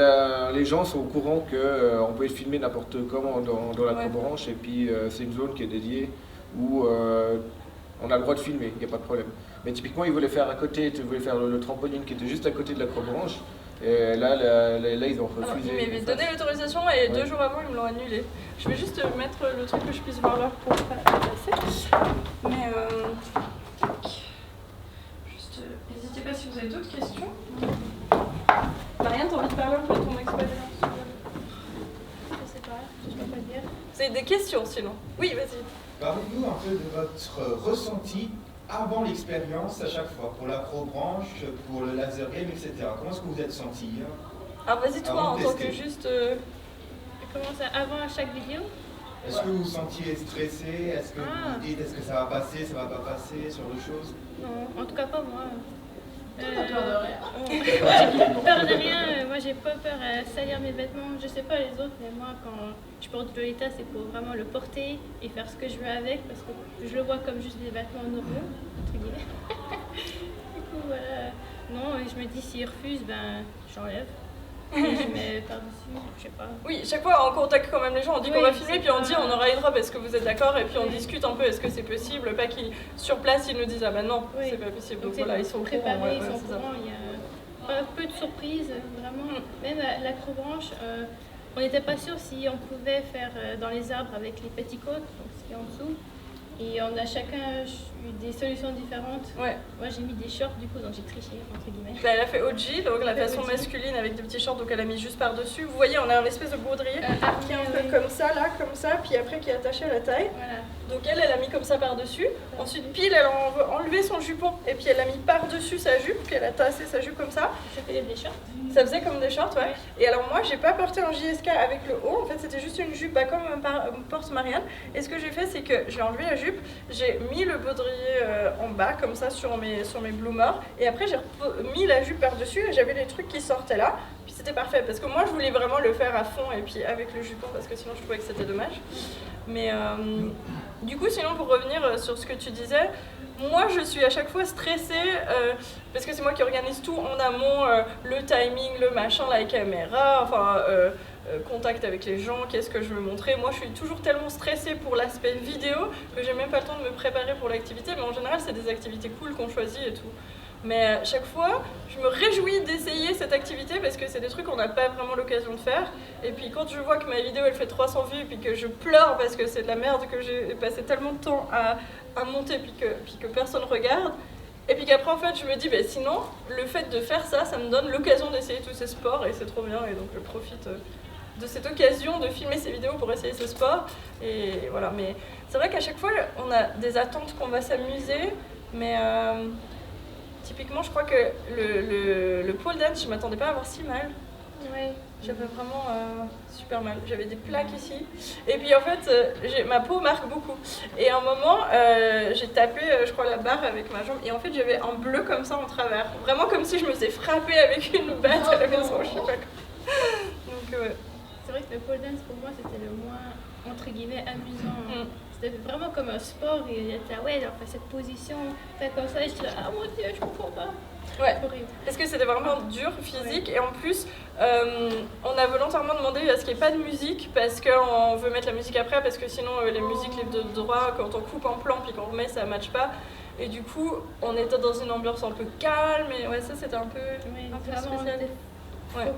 les gens sont au courant qu'on peut filmer n'importe comment dans l'acrobranche, et puis c'est une zone qui est dédiée où on a le droit de filmer, il n'y a pas de problème. Mais typiquement, ils voulaient faire à côté, ils voulaient faire le trampoline qui était juste à côté de l'acrobranche, et là ils ont refusé.
Alors, ils m'avaient donné l'autorisation et 2 jours avant ils me l'ont annulé. Je vais juste mettre le truc que je puisse voir l'heure pour pas passer. Mais n'hésitez pas si vous avez d'autres questions. Marianne, t'as envie de parler un peu de ton expérience?
Je sais pas, je peux pas dire.
Vous avez des questions sinon? Oui, vas-y.
Parlez-nous un peu de votre ressenti avant l'expérience à chaque fois, pour l'acrobranche, pour le laser game, etc. Comment est-ce que vous êtes senti?
Alors vas-y toi en tant que juste...
Comment ça, avant chaque vidéo?
Est-ce que vous vous sentiez stressé? Est-ce que vous vous dites est-ce que ça va passer, ça va pas passer, sur les choses?
Non, en tout cas pas moi.
T'as peur de rien?
J'ai peur de rien, moi j'ai pas peur à salir mes vêtements, je sais pas les autres, mais moi quand je porte du Lolita c'est pour vraiment le porter et faire ce que je veux avec, parce que je le vois comme juste des vêtements normaux, entre guillemets. Du coup voilà, non, je me dis s'ils refusent, ben j'enlève. Et je mets par-dessus, je sais pas.
Oui, chaque fois on contacte quand même les gens, on dit qu'on va filmer, puis on dit on aura une robe, est-ce que vous êtes d'accord? Et puis on discute un peu, est-ce que c'est possible? Pas qu'ils sur place ils nous disent ah bah non, c'est pas possible. Donc voilà, ils sont
préparés,
courants,
ils sont courants, il y a pas peu de surprises, vraiment. Même à l'acrobranche, on n'était pas sûr si on pouvait faire dans les arbres avec les petticoats, donc ce qui est en dessous. Et on a chacun eu des solutions différentes.
Ouais.
Moi j'ai mis des shorts du coup, donc j'ai triché entre guillemets.
Bah, elle a fait OG, donc la façon masculine avec des petits shorts, donc elle a mis juste par-dessus. Vous voyez, on a un espèce de baudrier qui est un peu comme ça, là, comme ça, puis après qui est attaché à la taille.
Voilà.
Donc elle a mis comme ça par-dessus. Ensuite, Pile, elle a enlevé son jupon et puis elle a mis par-dessus sa jupe, puis elle a tassé sa jupe comme ça.
Ça fait des shorts.
Ça faisait comme des shorts, ouais. Et alors moi, j'ai pas porté un JSK avec le haut, en fait c'était juste une jupe, bah, comme porte Marianne. Et ce que j'ai fait, c'est que j'ai enlevé la jupe jupe, j'ai mis le baudrier en bas, comme ça, sur mes bloomers. Et après, j'ai mis la jupe par-dessus et j'avais les trucs qui sortaient là. Puis c'était parfait, parce que moi, je voulais vraiment le faire à fond et puis avec le jupon, parce que sinon, je trouvais que c'était dommage. Mais du coup, sinon, pour revenir sur ce que tu disais, moi, je suis à chaque fois stressée, parce que c'est moi qui organise tout en amont, le timing, le machin, la caméra, enfin... contact avec les gens, qu'est-ce que je veux montrer. Moi, je suis toujours tellement stressée pour l'aspect vidéo que j'ai même pas le temps de me préparer pour l'activité, mais en général, c'est des activités cool qu'on choisit et tout. Mais chaque fois, je me réjouis d'essayer cette activité parce que c'est des trucs qu'on n'a pas vraiment l'occasion de faire. Et puis quand je vois que ma vidéo, elle fait 300 vues et puis que je pleure parce que c'est de la merde, que j'ai passé tellement de temps à monter puis que personne regarde, et puis qu'après, en fait, je me dis, bah, sinon, le fait de faire ça, ça me donne l'occasion d'essayer tous ces sports et c'est trop bien. Et donc, je profite de cette occasion de filmer ces vidéos pour essayer ce sport. Et voilà, mais c'est vrai qu'à chaque fois, on a des attentes qu'on va s'amuser, mais typiquement, je crois que le pole dance, je m'attendais pas à avoir si mal.
Ouais.
J'avais vraiment super mal. J'avais des plaques ici. Et puis en fait, ma peau marque beaucoup. Et à un moment, j'ai tapé, je crois, la barre avec ma jambe. Et en fait, j'avais un bleu comme ça en travers. Vraiment comme si je me faisais frapper avec une batte à la maison, je sais pas quoi. Donc ouais.
C'est vrai que le pole dance, pour moi, c'était le moins, entre guillemets, amusant. C'était vraiment comme un sport. Et il était là, ouais, on fait cette position, fait comme ça. Et j'étais là, ah mon Dieu, je comprends pas.
Ouais, parce que c'était vraiment dur, physique, et en plus, on a volontairement demandé à ce qu'il n'y ait pas de musique, parce qu'on veut mettre la musique après, parce que sinon les musiques libres de droit, quand on coupe en plan puis qu'on remet, ça ne matche pas. Et du coup, on était dans une ambiance un peu calme, et ouais, ça c'était un peu spécial.
Ouais.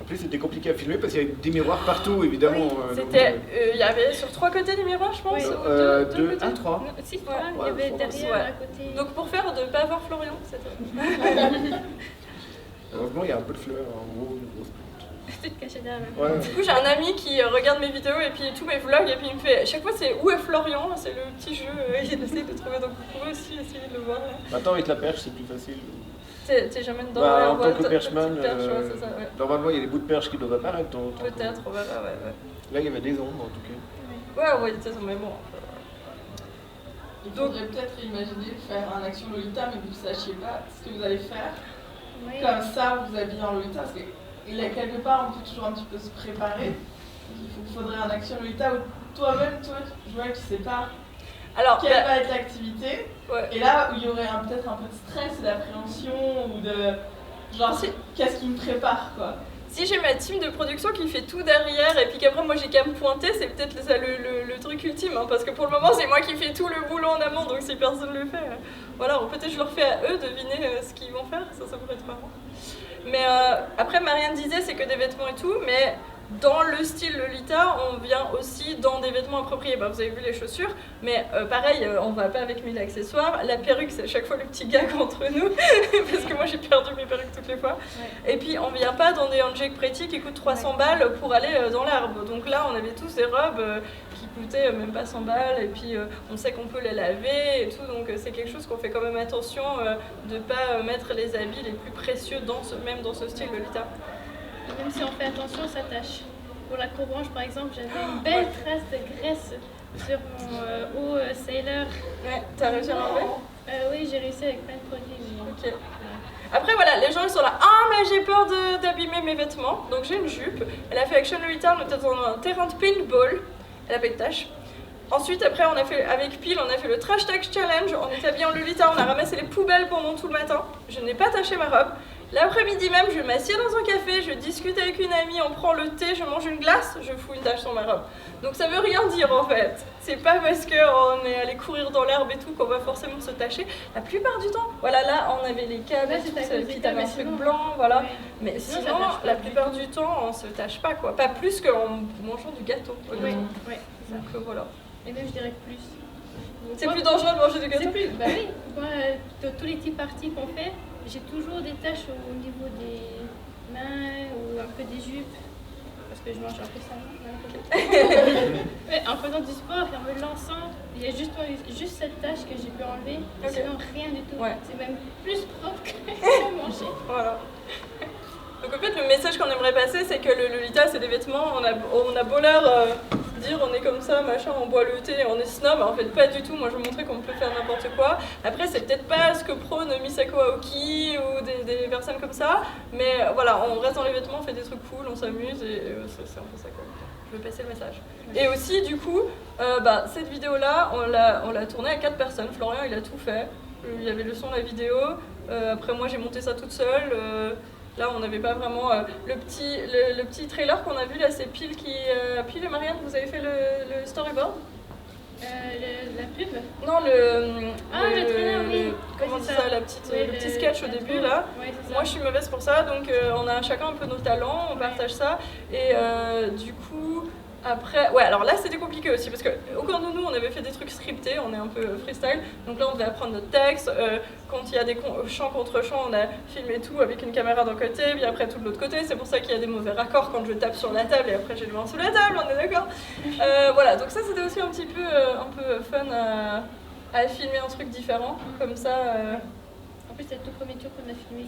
En plus, c'était compliqué à filmer parce qu'il y avait des miroirs partout, évidemment.
Il y avait sur 3 côtés des miroirs, je pense.
Oui.
Ou 2 côtés.
3.
Si, 3. Il y avait derrière, à côté.
Donc pour faire de ne pas voir Florian, c'était...
Heureusement, il y a un peu de fleurs en haut, une grosse plante.
Tout caché derrière.
Ouais.
Du coup, j'ai un ami qui regarde mes vidéos et puis tous mes vlogs, et puis il me fait... Chaque fois, c'est où est Florian? C'est le petit jeu, il essaie de trouver. Donc vous pouvez aussi essayer de le voir. Là.
Maintenant, avec la perche, c'est plus facile.
T'es jamais dedans,
en tant que perchman,
c'est ça, ouais.
Normalement il y a des bouts de perche qui doivent apparaître.
Peut-être, on verra, ouais.
Là il y avait des ombres en tout cas.
Ouais, on voyait des ombres, mais bon.
Il faudrait peut-être imaginer faire un action Lolita, mais vous ne sachiez pas ce que vous allez faire. Oui. Comme ça, vous habillez en Lolita, parce que quelque part, on peut toujours un petit peu se préparer. Il faudrait un action Lolita où toi-même, Joël, tu sais pas. Alors, quelle va être l'activité, et là où il y aurait peut-être un peu de stress, d'appréhension ou de genre qu'est-ce qui me prépare quoi.
Si j'ai ma team de production qui fait tout derrière et puis qu'après moi j'ai qu'à me pointer, c'est peut-être le truc ultime hein, parce que pour le moment c'est moi qui fais tout le boulot en amont donc si personne le fait, voilà, peut-être je leur fais à eux deviner ce qu'ils vont faire, ça pourrait être marrant. Mais après Marianne disait c'est que des vêtements et tout, mais dans le style Lolita, on vient aussi dans des vêtements appropriés. Vous avez vu les chaussures, mais pareil, on va pas avec 1000 accessoires. La perruque, c'est à chaque fois le petit gag entre nous, parce que moi j'ai perdu mes perruques toutes les fois. Ouais. Et puis on vient pas dans des Angelique Pretty qui coûtent 300 balles pour aller dans l'herbe. Donc là, on avait tous des robes qui coûtaient même pas 100 balles, et puis on sait qu'on peut les laver et tout. Donc c'est quelque chose qu'on fait quand même attention de pas mettre les habits les plus précieux même dans ce style Lolita.
Même si on fait attention, ça tâche. Pour la courbe-branche, par exemple, j'avais une belle trace de graisse sur mon haut Sailor.
Ouais, t'as réussi à l'enlever?
Oui, j'ai réussi avec plein de produits. Mais...
Ok. Après, voilà, les gens ils sont là. Ah, mais j'ai peur d'abîmer mes vêtements. Donc j'ai une jupe. Elle a fait Action Lolita, on était dans un terrain de paintball. Elle a pas de tache. Ensuite, après, on a fait, avec Pile, on a fait le Trash Tag Challenge. On était habillés en Lolita, on a ramassé les poubelles pendant tout le matin. Je n'ai pas taché ma robe. L'après-midi même, je m'assieds dans un café, je discute avec une amie, on prend le thé, je mange une glace, je fous une tache sur ma robe. Donc ça veut rien dire en fait. C'est pas parce qu'on est allé courir dans l'herbe et tout qu'on va forcément se tacher. La plupart du temps, voilà, là on avait les câbles, qui avaient un truc blanc, voilà. Ouais. Mais sinon, la plupart du temps, on se tâche pas quoi. Pas plus qu'en mangeant du gâteau.
Oui.
Donc voilà.
Et même je dirais plus.
C'est plus dangereux de manger du gâteau?
C'est plus, bah oui. Moi, tous les petits parties qu'on fait, j'ai toujours des taches au niveau des mains ou un peu des jupes, parce que je mange un peu ça. En faisant du sport et en me lançant, il y a juste cette tache que j'ai pu enlever, sinon rien du tout. Ouais. C'est même plus propre que manger.
Voilà. Donc en fait, le message qu'on aimerait passer, c'est que le Lolita, c'est des vêtements, on a beau leur dire on est comme ça, machin, on boit le thé, on est snob. En fait, pas du tout. Moi, je veux montrer qu'on peut faire n'importe quoi. Après, c'est peut-être pas ce que prône Misako Aoki ou des personnes comme ça, mais voilà, on reste dans les vêtements, on fait des trucs cool, on s'amuse et c'est un peu ça quoi. Je veux passer le message. Et aussi, du coup, cette vidéo-là, on l'a tournée à 4 personnes. Florian, il a tout fait. Il y avait le son, la vidéo. Après, moi, j'ai monté ça toute seule. Là, on n'avait pas vraiment... le petit trailer qu'on a vu, là, c'est Pile qui... Pile et Marianne, vous avez fait le storyboard
La pub?
Non, le
trailer, oui.
Comment on dit ça, le petit sketch au début, là.
Ouais,
moi, je suis mauvaise pour ça, donc on a chacun un peu nos talents, on partage ça. Et du coup... Après, ouais, alors là c'était compliqué aussi parce qu'aucun de nous on avait fait des trucs scriptés, on est un peu freestyle, donc là on devait apprendre notre texte. Quand il y a des chants contre chants, on a filmé tout avec une caméra d'un côté, puis après tout de l'autre côté. C'est pour ça qu'il y a des mauvais raccords quand je tape sur la table et après j'ai le main sous la table, on est d'accord. Voilà, donc ça c'était aussi un petit peu fun à filmer un truc différent, comme ça.
En plus c'est le tout premier tour qu'on a filmé.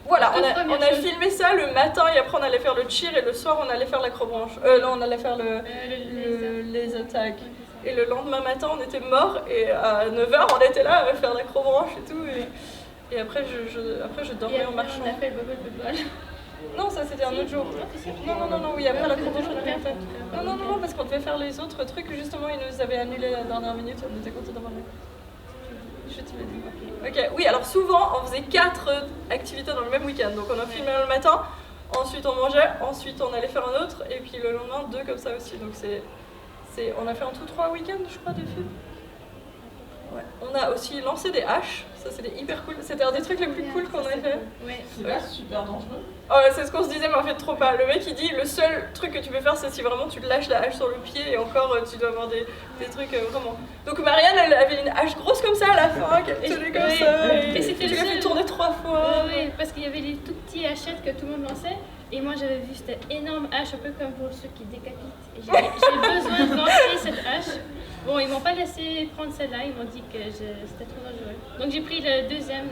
Voilà, on a filmé ça le matin et après on allait faire le cheer et le soir on allait faire l'acrobranche. Non, on allait faire les attaques. Et le lendemain matin on était morts et à 9h on était là à faire l'acrobranche et tout. Et après je dormais en marchant.
On a fait le bubble football.
Non, ça c'était un autre jour. Non, oui, après l'acrobranche on avait fait. Non, parce qu'on devait faire les autres trucs justement ils nous avaient annulé la dernière minute, on était contents d'avoir le... Je te l'ai dit. Ok, oui, alors souvent on faisait 4 activités dans le même week-end. Donc on a filmé le matin, ensuite on mangeait, ensuite on allait faire un autre, et puis le lendemain 2 comme ça aussi. Donc on a fait en tout 3 week-ends, je crois, de films. Ouais. On a aussi lancé des haches, ça c'était hyper cool. C'était un des trucs les plus cool qu'on a fait.
Ouais.
C'est pas super dangereux.
Oh, c'est ce qu'on se disait, mais en fait trop pas. Le mec il dit le seul truc que tu peux faire c'est si vraiment tu lâches la hache sur le pied et encore tu dois avoir des trucs vraiment. Donc Marianne elle avait une hache grosse comme ça à la fin, qui tenait comme ça. Et c'était tu l'as fait tourner 3 fois.
Oui, parce qu'il y avait les tout petits hachettes que tout le monde lançait. Et moi j'avais vu cette énorme hache, un peu comme pour ceux qui décapitent. Et j'ai besoin de lancer cette hache. Bon, ils m'ont pas laissé prendre celle-là, ils m'ont dit que c'était trop dangereux. Donc j'ai pris la deuxième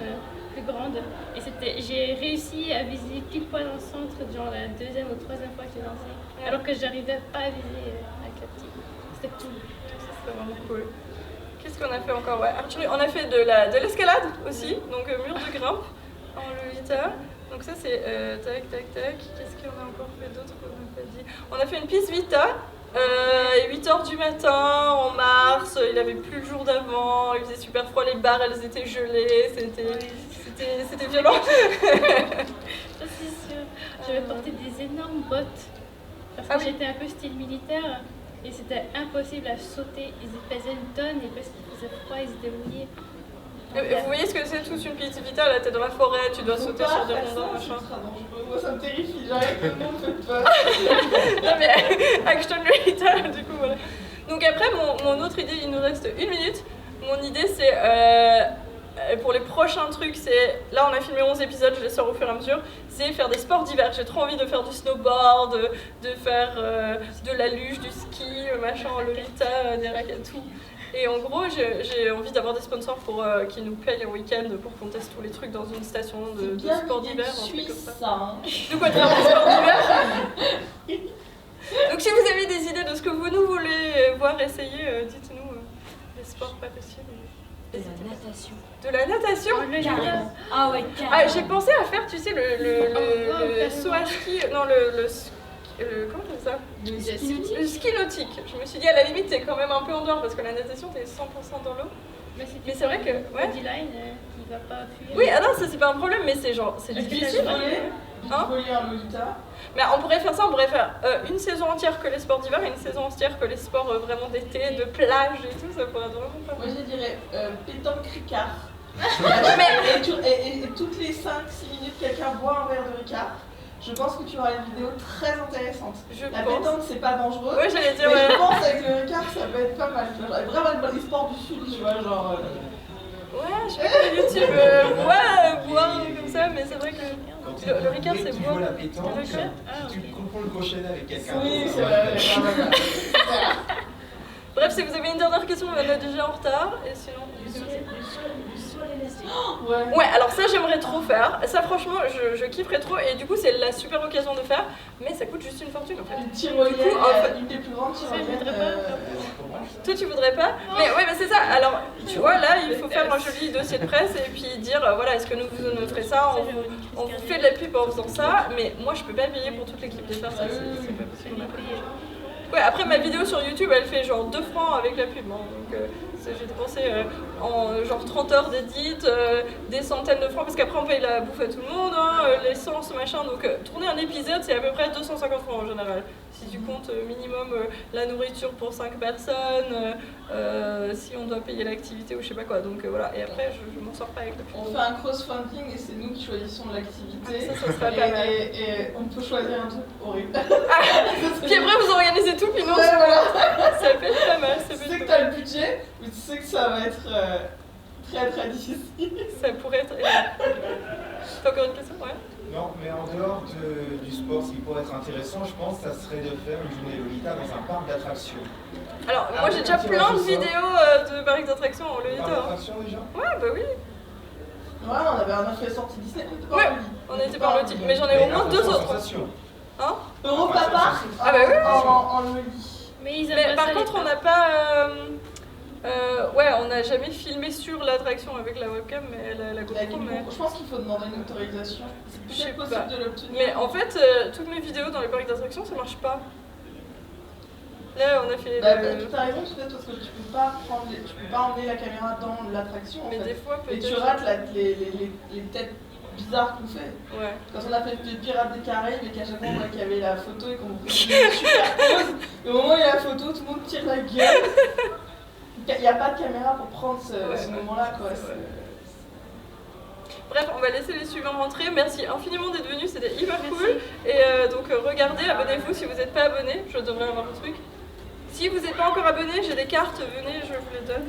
plus grande et j'ai réussi à viser pile poil dans le centre, genre la deuxième ou troisième fois que j'ai lancé. Alors que j'arrivais pas à viser avec la petite. C'était cool.
C'était vraiment cool. Qu'est-ce qu'on a fait encore? Ouais, archery. On a fait de l'escalade aussi, donc mur de grimpe en Lolita. Donc ça c'est tac. Qu'est-ce qu'on a encore fait d'autre qu'on n'a pas dit? On a fait une piste Vita. 8h du matin, en mars, il avait plus le jour d'avant, il faisait super froid, les barres elles étaient gelées, c'était violent.
Ça c'est sûr. J'avais porté des énormes bottes parce que j'étais un peu style militaire et c'était impossible à sauter. Ils pesaient une tonne et parce qu'il faisait froid, ils étaient mouillés.
Vous voyez ce que c'est tous une piste Vita, là t'es dans la forêt, tu dois sauter sur des rondins, machin.
Moi ça me terrifie, j'arrive, tout le monde fait peur.
Non mais Action Lolita, du coup voilà. Donc après mon autre idée, il nous reste 1 minute. Mon idée c'est, pour les prochains trucs, c'est, là on a filmé 11 épisodes, je les sors au fur et à mesure, c'est faire des sports d'hiver. J'ai trop envie de faire du snowboard, de faire de la luge, du ski, machin, Lolita, des raquettes, tout. Et en gros, j'ai envie d'avoir des sponsors qui nous payent un week-end pour qu'on teste tous les trucs dans une station de sport d'hiver. De quoi de faire des sports d'hiver. Donc si vous avez des idées de ce que vous nous voulez voir essayer, dites-nous des sports pas possibles.
De la natation.
De la natation?
Ah ouais,
carrément. J'ai pensé à faire, tu sais, le saut à ski, non comment on dit ça? Le ski nautique. Je me suis dit à la limite t'es quand même un peu en dehors parce que la natation t'es 100% dans l'eau. Mais c'est vrai que
bodyline qui va pas fuir.
Oui, non ça c'est pas un problème mais c'est genre c'est difficile. Mais on pourrait faire ça, on pourrait faire une saison entière que les sports d'hiver et une saison entière que les sports vraiment d'été, de plage et tout, ça pourrait être vraiment pas mal.
Moi je dirais pétanque Ricard. et toutes les 5-6 minutes quelqu'un boit un verre de Ricard. Je pense que tu auras une vidéo très intéressante. La pétanque, c'est pas dangereux.
Oui, j'allais dire,
mais je pense avec le Ricard, ça peut être pas mal. Vraiment les sports du sud, tu vois, genre.
Ouais, je sais pas que YouTube boire comme ça, mais c'est vrai que le Ricard, c'est boire.
Tu vois la pétanque, tu comprends le crochet avec quelqu'un.
Oui, c'est vrai.
Bref, si vous avez une dernière question, on est déjà en retard. Et sinon,
soit les tester.
Ouais, alors ça j'aimerais trop faire. Ça franchement je kifferais trop et du coup c'est la super occasion de faire, mais ça coûte juste une fortune en fait.
Une tyrolienne, une des plus grandes tyroliennes.
Toi tu voudrais pas? Mais ouais, mais c'est ça. Alors tu vois là il faut faire un joli dossier de presse et puis dire voilà, est-ce que nous vous honorez ça, on vous fait de la pub en faisant ça, mais moi je peux pas payer pour toute l'équipe de faire ça, c'est pas possible. Ouais, après ma vidéo sur YouTube elle fait genre 2 francs avec la pub, hein, donc j'ai dépensé en genre 30 heures d'édit, des centaines de francs, parce qu'après on paye la bouffe à tout le monde, hein, l'essence, machin, donc tourner un épisode c'est à peu près 250 francs en général. Si tu comptes minimum la nourriture pour 5 personnes, si on doit payer l'activité ou je sais pas quoi, donc voilà, et après je m'en sors pas avec le pub.
On fait un crowdfunding et c'est nous qui choisissons l'activité.
Ça serait pas mal.
Et on peut choisir un truc horrible.
Puis après vous organisez tout, puis non,
ouais, voilà.
Ça peut être pas mal.
Tu sais que t'as le budget, mais tu sais que ça va être très très difficile.
Ça pourrait être... T'as encore une question? Ouais.
Non, mais en dehors du sport, ce qui pourrait être intéressant, je pense, ça serait de faire une journée Lolita dans un parc d'attractions.
Alors, moi j'ai déjà plein de vidéos de parcs d'attractions en Lolita.
Parc d'attractions déjà?
Ouais, bah oui.
Ouais, on a fait la sortie Disney,
on était par Lolita, mais j'en ai au moins 2 autres. Hein?
Europa Park.
Ah bah oui.
En Loli.
Mais par contre, on n'a pas... ouais, on n'a jamais filmé sur l'attraction avec la webcam, mais la GoPro. Mais...
Je pense qu'il faut demander une autorisation. C'est peut-être possible de l'obtenir.
Mais en fait, toutes mes vidéos dans les parcs d'attractions, ça marche pas. Là, on a fait.
T'as raison, peut-être parce que tu peux pas emmener la caméra dans l'attraction.
Mais des fois, peut-être.
Et tu rates les têtes bizarres qu'on fait.
Ouais.
Quand on a fait les Pirates des Caraïbes et qu'à chaque fois on voit qu'il y avait la photo et qu'on faisait une super pose, au moment où il y a la photo, tout le monde tire la gueule. Il n'y a pas de caméra pour prendre ce moment-là, quoi.
Bref, on va laisser les suivants rentrer. Merci infiniment d'être venus, c'était hyper cool. Et donc regardez, abonnez-vous si vous n'êtes pas abonné. Je devrais avoir le truc. Si vous n'êtes pas encore abonné, j'ai des cartes, venez, je vous les donne.